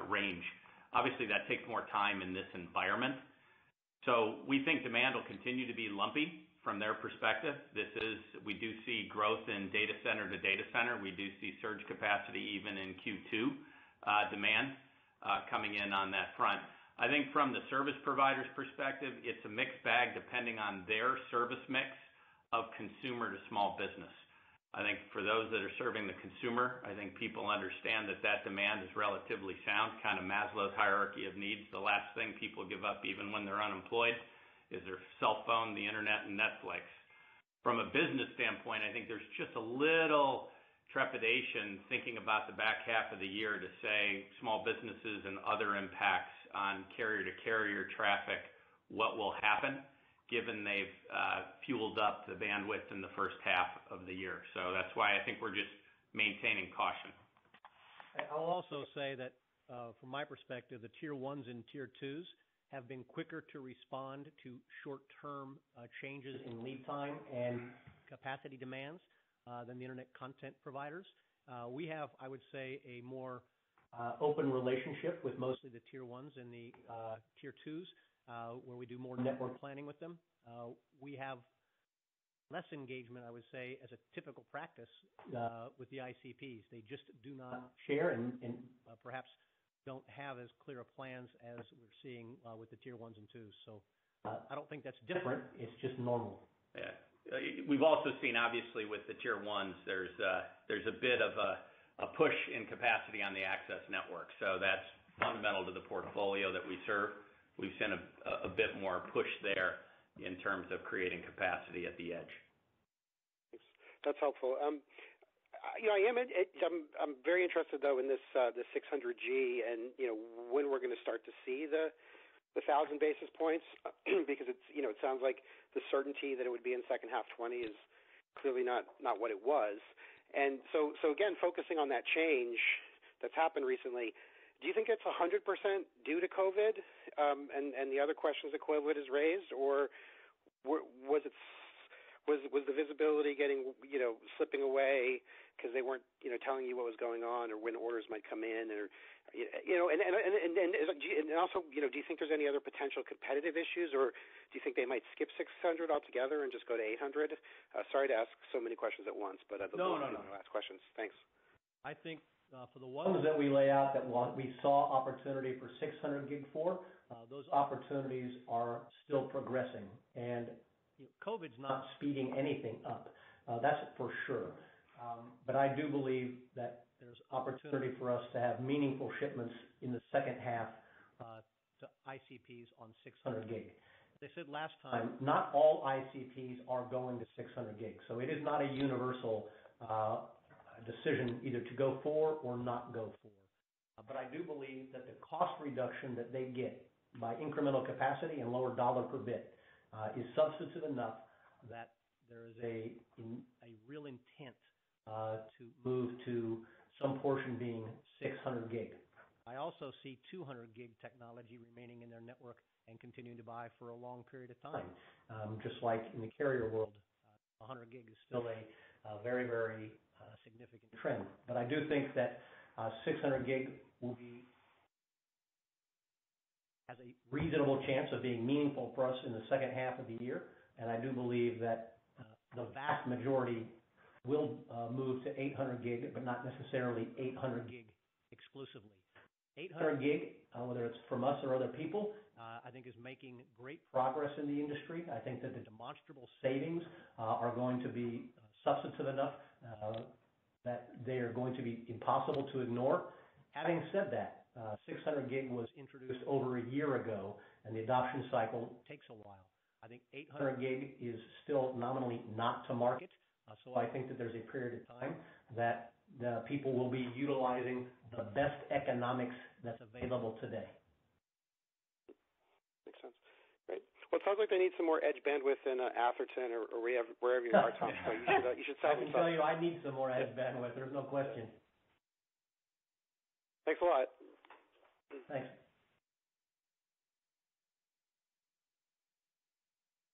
S8: range. Obviously, that takes more time in this environment. So we think demand will continue to be lumpy from their perspective. We do see growth in data center to data center. We do see surge capacity even in Q2 demand coming in on that front. I think from the service provider's perspective, it's a mixed bag depending on their service mix of consumer to small business. I think for those that are serving the consumer, I think people understand that demand is relatively sound, kind of Maslow's hierarchy of needs. The last thing people give up, even when they're unemployed, is their cell phone, the internet, and Netflix. From a business standpoint, I think there's just a little trepidation thinking about the back half of the year to say small businesses and other impacts on carrier-to-carrier traffic, what will happen, given they've fueled up the bandwidth in the first half of the year. So that's why I think we're just maintaining caution.
S3: I'll also say that from my perspective, the tier ones and tier twos have been quicker to respond to short-term changes in lead time and capacity demands than the internet content providers. We have, I would say, a more open relationship with mostly the tier ones and the tier twos, where we do more network planning with them. We have less engagement, I would say, as a typical practice with the ICPs. They just do not share and perhaps don't have as clear plans as we're seeing with the tier ones and twos. So I don't think that's different. It's just normal.
S8: Yeah. We've also seen, obviously, with the tier ones, there's a bit of a push in capacity on the access network. So that's fundamental to the portfolio that we serve. We've seen a bit more push there in terms of creating capacity at the edge.
S11: That's helpful. I'm very interested though in the 600G and when we're going to start to see the 1,000 basis points because it sounds like the certainty that it would be in second half 20 is clearly not what it was. And so again, focusing on that change that's happened recently, do you think it's 100% due to COVID and the other questions that COVID has raised, or was the visibility getting slipping away because they weren't telling you what was going on or when orders might come in, or and also do you think there's any other potential competitive issues, or do you think they might skip 600 altogether and just go to 800? Sorry to ask so many questions at once, but
S3: No.
S11: Last questions. Thanks.
S3: I think for the ones that we lay out that we saw opportunity for 600 gig for, those opportunities are still progressing, and COVID's not speeding anything up. That's for sure. But I do believe that there's opportunity for us to have meaningful shipments in the second half to ICPs on 600 gig. As I said last time, not all ICPs are going to 600 gig, so it is not a universal decision either to go for or not go for. But I do believe that the cost reduction that they get by incremental capacity and lower dollar per bit is substantive enough that there is a real intent to move to some portion being 600 gig. I also see 200 gig technology remaining in their network and continuing to buy for a long period of time. Just like in the carrier world, 100 gig is still a very, very significant trend. But I do think that 600 gig has a reasonable chance of being meaningful for us in the second half of the year, and I do believe that the vast majority will move to 800 gig, but not necessarily 800 gig exclusively. 800 gig, whether it's from us or other people, I think is making great progress in the industry. I think that the demonstrable savings are going to be substantive enough that they are going to be impossible to ignore. Having said that, 600 gig was introduced over a year ago, and the adoption cycle takes a while. I think 800 gig is still nominally not to market, so I think that there's a period of time that the people will be utilizing the best economics that's available today.
S11: Makes sense. Great. Well, it sounds like they need some more edge bandwidth in Atherton or wherever you are, Tom. So you should sell
S3: I can tell you I need some more edge bandwidth. There's no question.
S11: Thanks a lot.
S3: Thanks.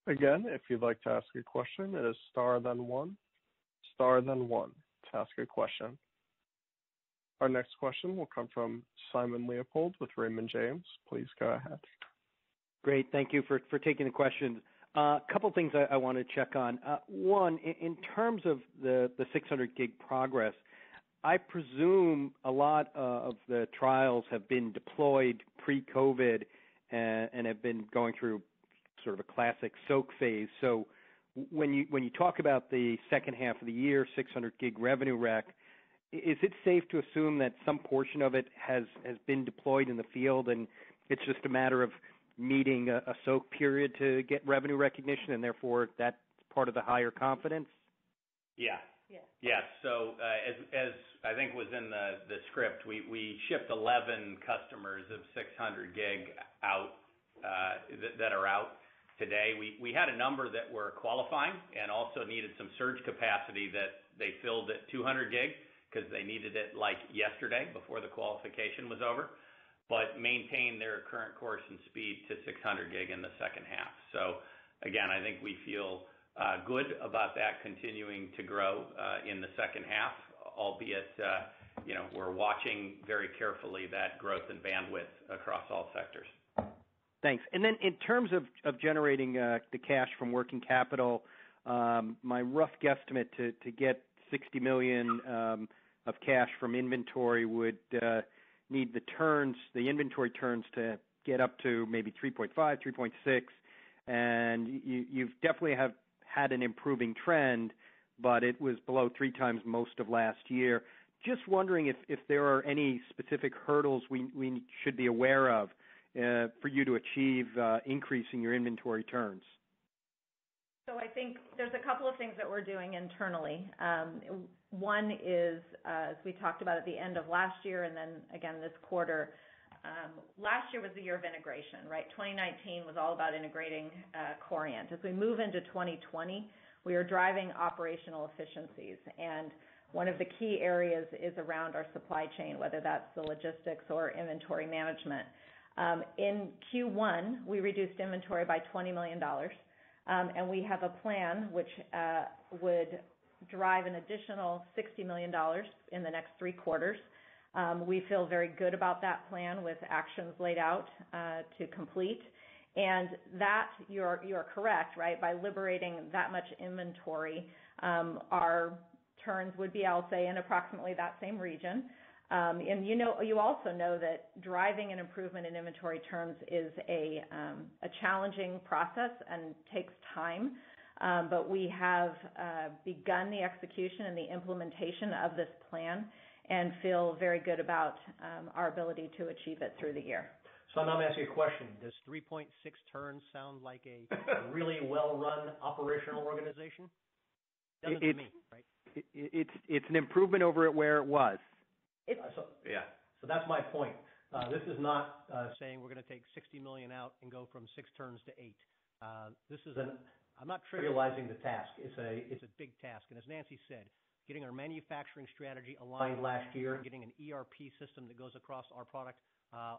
S1: Again, if you'd like to ask a question, it is star then one to ask a question. Our next question will come from Simon Leopold with Raymond James. Please go ahead.
S12: Great. Thank you for taking the questions. A couple things I want to check on. One, in terms of the 600 gig progress, I presume a lot of the trials have been deployed pre-COVID and have been going through sort of a classic soak phase. So when you talk about the second half of the year, 600 gig revenue rec, is it safe to assume that some portion of it has been deployed in the field and it's just a matter of meeting a soak period to get revenue recognition, and therefore that's part of the higher confidence?
S8: Yeah. Yes. So as I think was in the script, we shipped 11 customers of 600 gig out that are out today. We had a number that were qualifying and also needed some surge capacity that they filled at 200 gig because they needed it like yesterday before the qualification was over, but maintain their current course and speed to 600 gig in the second half. So again, I think we feel good about that continuing to grow in the second half, albeit we're watching very carefully that growth and bandwidth across all sectors.
S12: Thanks. And then in terms of generating the cash from working capital, my rough guesstimate to get $60 million of cash from inventory would need the inventory turns to get up to maybe 3.5, 3.6, and you've definitely had an improving trend, but it was below 3 times most of last year. Just wondering if there are any specific hurdles we should be aware of for you to achieve increasing your inventory turns.
S4: So I think there's a couple of things that we're doing internally. One is, as we talked about at the end of last year and then again this quarter, last year was the year of integration, right? 2019 was all about integrating Corient. As we move into 2020, we are driving operational efficiencies. And One of the key areas is around our supply chain, whether that's the logistics or inventory management. In Q1, we reduced inventory by $20 million, and we have a plan which would drive an additional $60 million in the next 3 quarters. We feel very good about that plan with actions laid out to complete. And that, you're correct, right? By liberating that much inventory, our turns would be, I'll say, in approximately that same region. And you also know that driving an improvement in inventory turns is a challenging process and takes time. But we have begun the execution and the implementation of this plan and feel very good about our ability to achieve it through the year.
S3: So now I'm going to ask you a question. Does 3.6 turns sound like a really well-run operational organization? Doesn't to me, right?
S12: It's an improvement over where it was.
S3: So that's my point. This is not saying we're going to take $60 million out and go from 6 turns to 8. I'm not trivializing the task. It's a big task. And as Nancy said, getting our manufacturing strategy aligned last year and getting an ERP system that goes across our product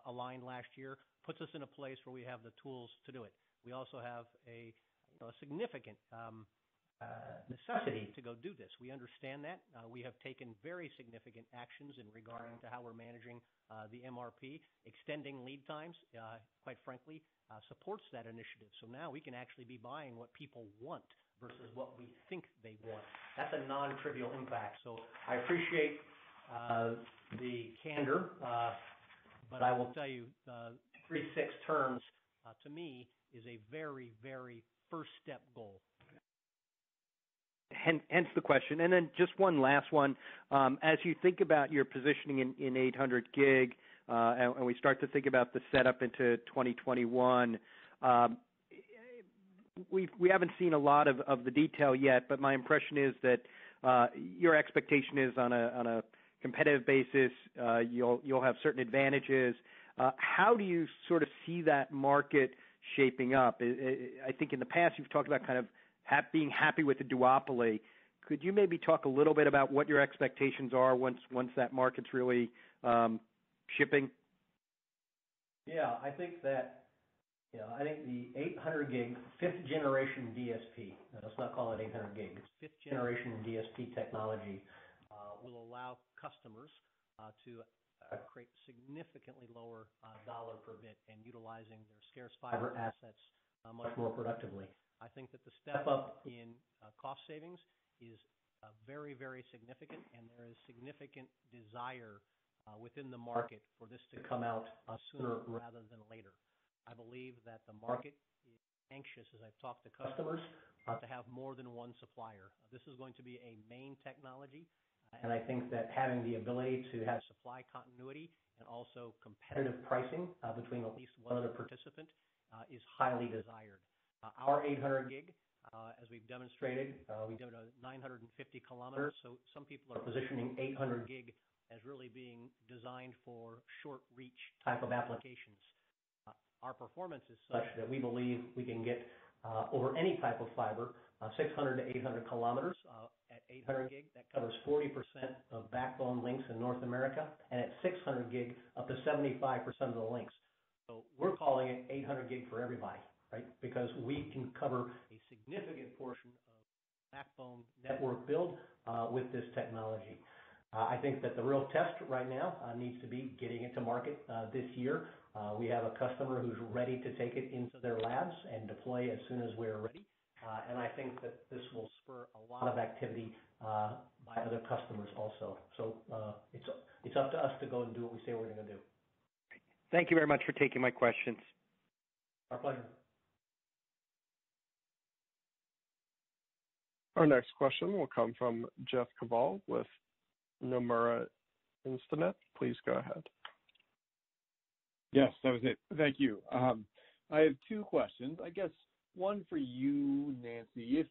S3: aligned last year puts us in a place where we have the tools to do it. We also have a significant necessity to go do this. We understand that. We have taken very significant actions in regarding to how we're managing the MRP. Extending lead times, quite frankly, supports that initiative. So now we can actually be buying what people want versus what we think they want. That's a non-trivial impact. So I appreciate the candor, but I will tell you, 3.6 turns to me is a very, very first step goal.
S12: Hence the question. And then just one last one. As you think about your positioning in 800 gig, and we start to think about the setup into 2021, we haven't seen a lot of the detail yet, but my impression is that your expectation is on a competitive basis, you'll have certain advantages. How do you sort of see that market shaping up? I think in the past you've talked about kind of being happy with the duopoly. Could you maybe talk a little bit about what your expectations are once that market's really shipping?
S3: Yeah, I think that the 800 gig, 5th generation DSP, let's not call it 800 gig, it's 5th generation DSP technology, will allow customers to create significantly lower dollar per bit and utilizing their scarce fiber assets much more productively. I think that the step up in cost savings is very, very significant, and there is significant desire within the market for this to come out sooner rather than later. I believe that the market is anxious, as I've talked to customers, to have more than one supplier. This is going to be a main technology, and I think that having the ability to have supply continuity and also competitive pricing between at least one other participant is highly desired. Our 800 gig, as we've demonstrated, we did 950 kilometers, so some people are positioning 800 gig as really being designed for short reach type of applications. Our performance is such that we believe we can get over any type of fiber, 600 to 800 kilometers at 800 gig. That covers 40% of backbone links in North America, and at 600 gig, up to 75% of the links. So we're calling it 800 gig for everybody, right? Because we can cover a significant portion of backbone network build with this technology. I think that the real test right now needs to be getting it to market this year. We have a customer who's ready to take it into their labs and deploy as soon as we're ready. And I think that this will spur a lot of activity by other customers also. So it's up to us to go and do what we say we're going to do.
S12: Thank you very much for taking my questions.
S3: Our pleasure.
S1: Our next question will come from Jeff Kvaal with Nomura Instinet. Please go ahead.
S13: Yes, that was it. Thank you. I have 2 questions. I guess one for you, Nancy. If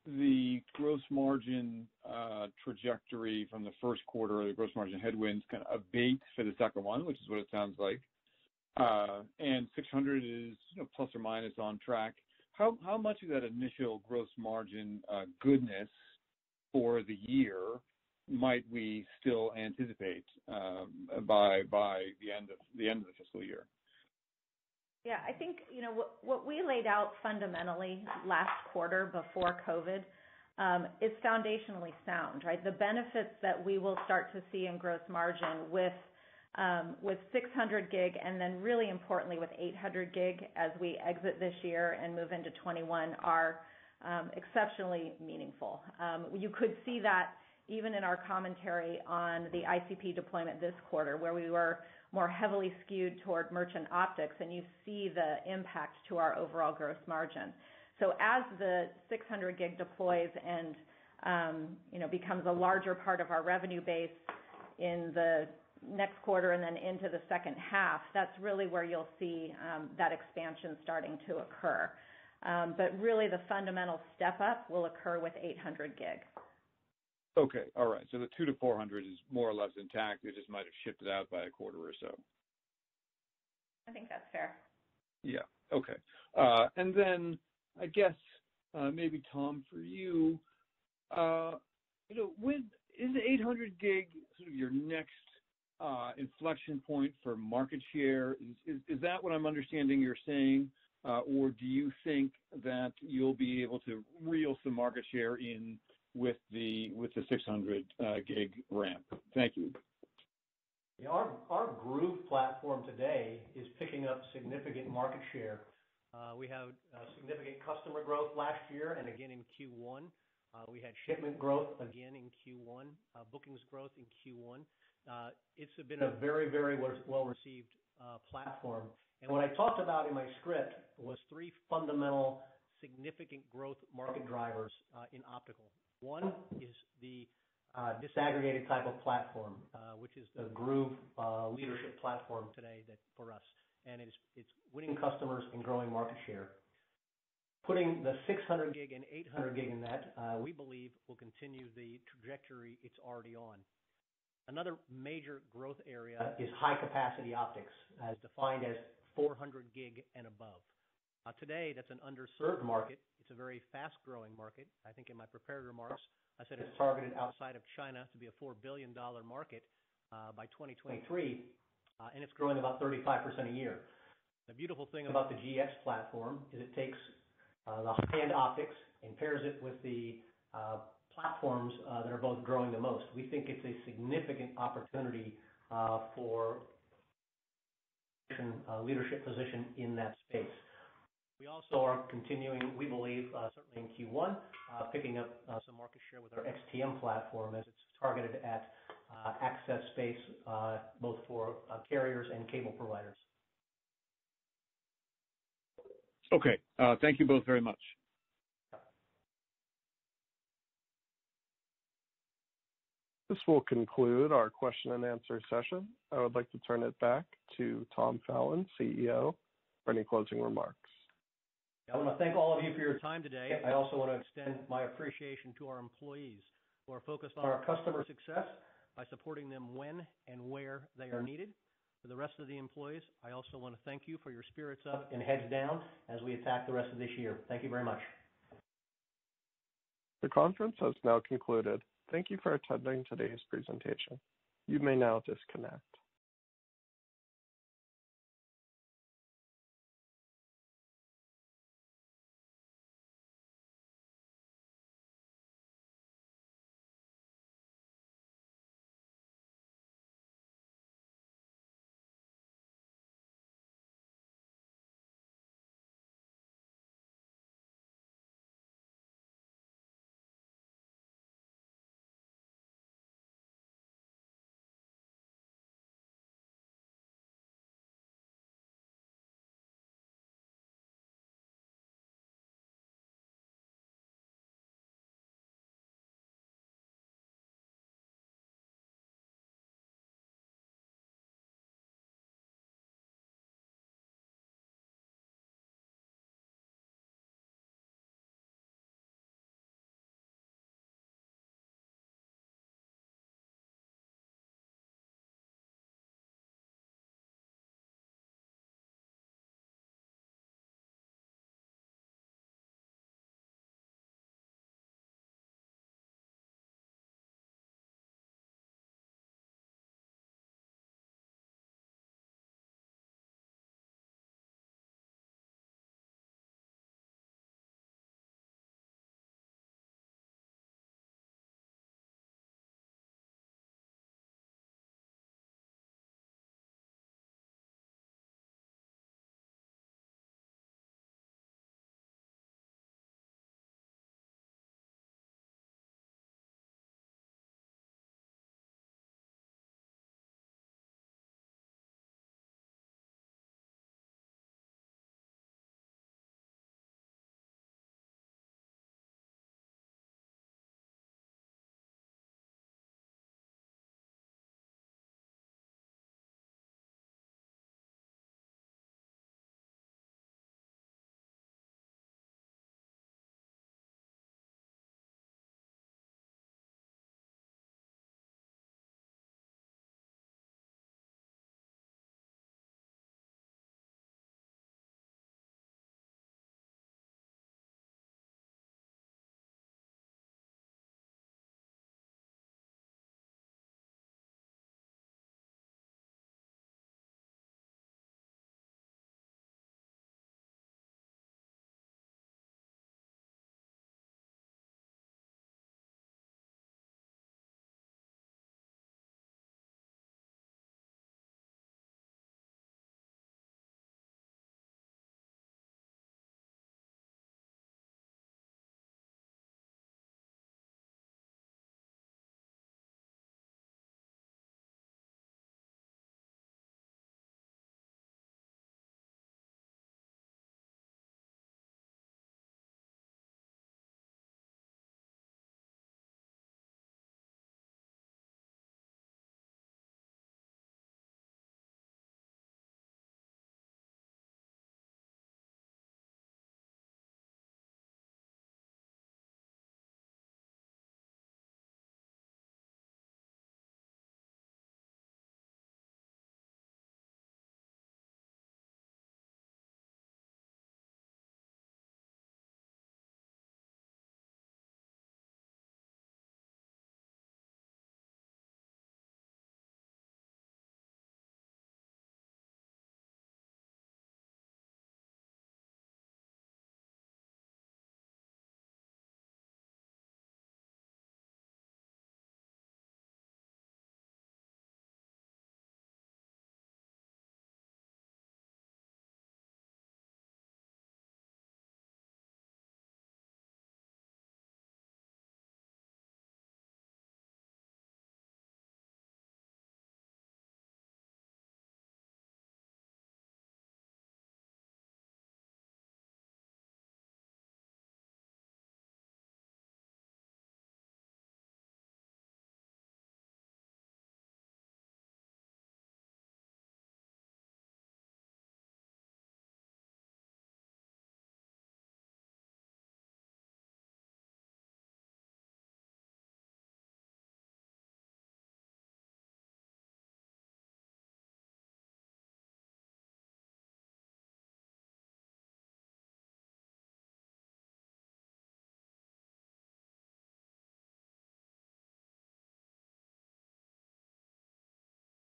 S13: the gross margin trajectory from the first quarter, or the gross margin headwinds, kind of abates for the second one, which is what it sounds like, and 600 is plus or minus on track, how much of that initial gross margin goodness for the year might we still anticipate by the end of the fiscal year?
S4: Yeah, I think what we laid out fundamentally last quarter before COVID is foundationally sound, right? The benefits that we will start to see in gross margin with 600 gig and then really importantly with 800 gig as we exit this year and move into 21 are exceptionally meaningful. You could see that even in our commentary on the ICP deployment this quarter, where we were more heavily skewed toward merchant optics, and you see the impact to our overall gross margin. So as the 600 gig deploys and becomes a larger part of our revenue base in the next quarter and then into the second half, that's really where you'll see that expansion starting to occur. But really the fundamental step up will occur with 800 gig.
S13: Okay, all right. So the 200 to 400 is more or less intact. It just might have shifted out by a quarter or so.
S4: I think that's fair.
S13: Yeah. Okay. And then I guess maybe Tom, for you, when is 800 gig sort of your next inflection point for market share? Is that what I'm understanding you're saying, or do you think that you'll be able to reel some market share in with the 600 gig ramp? Thank you.
S3: Yeah, our Groove platform today is picking up significant market share. We have significant customer growth last year and again in Q1. We had shipment growth again in Q1, bookings growth in Q1. It's been a very, very well-received platform. And what I talked about in my script was three fundamental significant growth market drivers in optical. One is the disaggregated type of platform, which is the Groove leadership platform today for us. And it's winning customers and growing market share. Putting the 600 gig and 800 gig in that, we believe will continue the trajectory it's already on. Another major growth area is high-capacity optics, as defined as 400 gig and above. Today, that's an underserved market. It's a very fast-growing market. I think in my prepared remarks, I said it's targeted outside of China to be a $4 billion market by 2023, and it's growing about 35% a year. The beautiful thing about the GX platform is it takes the high-end optics and pairs it with the platforms that are both growing the most. We think it's a significant opportunity for leadership position in that space. We also are continuing, we believe, certainly in Q1, picking up some market share with our XTM platform as it's targeted at access space, both for carriers and cable providers.
S13: Okay. Thank you both very much.
S1: This will conclude our question and answer session. I would like to turn it back to Tom Fallon, CEO, for any closing remarks.
S3: I want to thank all of you for your time today. I also want to extend my appreciation to our employees who are focused on our customer success by supporting them when and where they are needed. For the rest of the employees, I also want to thank you for your spirits up and heads down as we attack the rest of this year. Thank you very much.
S1: The conference has now concluded. Thank you for attending today's presentation. You may now disconnect.